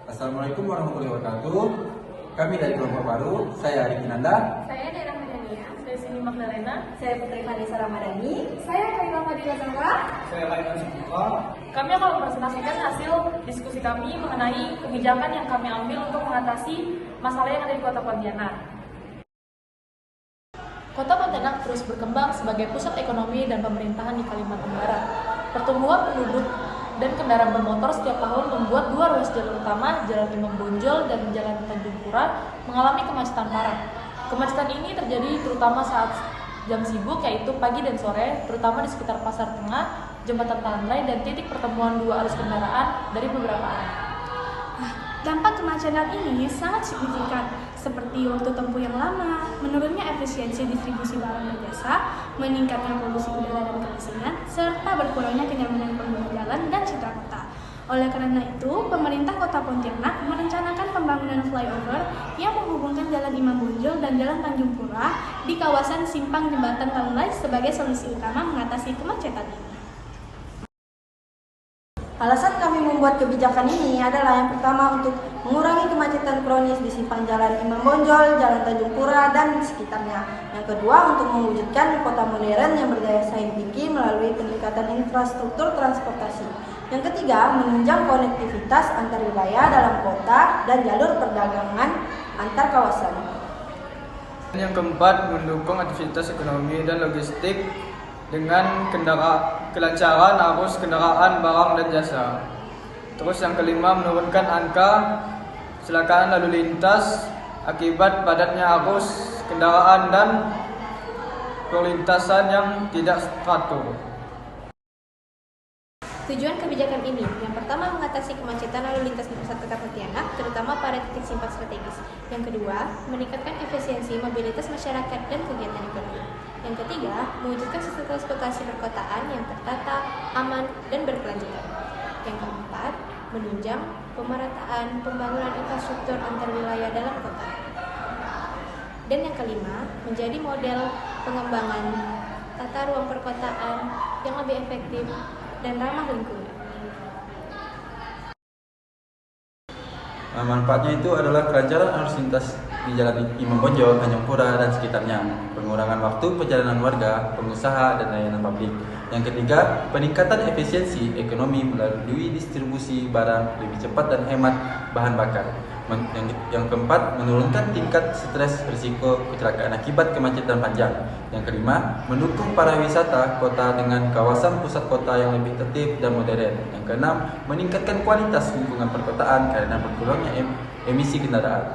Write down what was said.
Assalamualaikum warahmatullahi wabarakatuh. Kami dari kelompok baru, saya Arifin Anda. Saya Daerah Madania. Saya Sini Magdalena. Saya Putri Vanessa Ramadhani. Saya Kaila Fadila Zahra. Saya Laiman Subuka. Kami akan mempresentasikan hasil diskusi kami mengenai kebijakan yang kami ambil untuk mengatasi masalah yang ada di Kota Pontianak. Kota Pontianak terus berkembang sebagai pusat ekonomi dan pemerintahan di Kalimantan Barat. Pertumbuhan penduduk dan kendaraan bermotor setiap tahun membuat dua ruas jalur utama, Jalan Imam Bonjol dan Jalan Tanjung Pura, mengalami kemacetan parah. Kemacetan ini terjadi terutama saat jam sibuk, yaitu pagi dan sore, terutama di sekitar Pasar Tengah, Jembatan Talanlai, dan titik pertemuan dua arus kendaraan dari beberapa arah. Dampak kemacetan ini sangat signifikan, seperti waktu tempuh yang lama, menurunnya efisiensi distribusi barang dan jasa, meningkatnya polusi udara dan kemiskinan, serta berkurangnya kenyamanan pengguna jalan dan citra kota. Oleh karena itu, pemerintah Kota Pontianak merencanakan pembangunan flyover yang menghubungkan Jalan Imam Bonjol dan Jalan Tanjung Pura di kawasan Simpang Jembatan Talanlai sebagai solusi utama mengatasi kemacetan ini. Alasan kami membuat kebijakan ini adalah yang pertama untuk mengurangi kemacetan kronis di simpang Jalan Imam Bonjol, Jalan Tanjung Pura, dan sekitarnya. Yang kedua, untuk mewujudkan kota modern yang berdaya saing tinggi melalui peningkatan infrastruktur transportasi. Yang ketiga, menunjang konektivitas antar wilayah dalam kota dan jalur perdagangan antar kawasan. Yang keempat, mendukung aktivitas ekonomi dan logistik dengan kelancaran arus kendaraan barang dan jasa. Terus yang kelima, menurunkan angka kecelakaan lalu lintas akibat padatnya arus kendaraan dan perlintasan yang tidak teratur. Tujuan kebijakan ini, yang pertama mengatasi kemacetan lalu lintas di pusat kota Pontianak, terutama pada titik simpang strategis. Yang kedua, meningkatkan efisiensi mobilitas masyarakat dan kegiatan ekonomi. Yang ketiga, mewujudkan sistem transportasi perkotaan yang tertata, aman, dan berkelanjutan. Yang keempat, menunjang pemerataan pembangunan infrastruktur antar wilayah dalam kota. Dan yang kelima, menjadi model pengembangan tata ruang perkotaan yang lebih efektif dan ramah lingkungan. Manfaatnya itu adalah kelancaran arus lintas di Jalan Imam Bonjol, Tanjung Pura, dan sekitarnya, pengurangan waktu perjalanan warga, pengusaha, dan layanan publik. Yang ketiga, peningkatan efisiensi ekonomi melalui distribusi barang lebih cepat dan hemat bahan bakar. Yang keempat, menurunkan tingkat stres risiko kecelakaan akibat kemacetan panjang. Yang kelima, mendukung para wisata kota dengan kawasan pusat kota yang lebih tertib dan modern. Yang keenam, meningkatkan kualitas lingkungan perkotaan karena berkurangnya emisi kendaraan.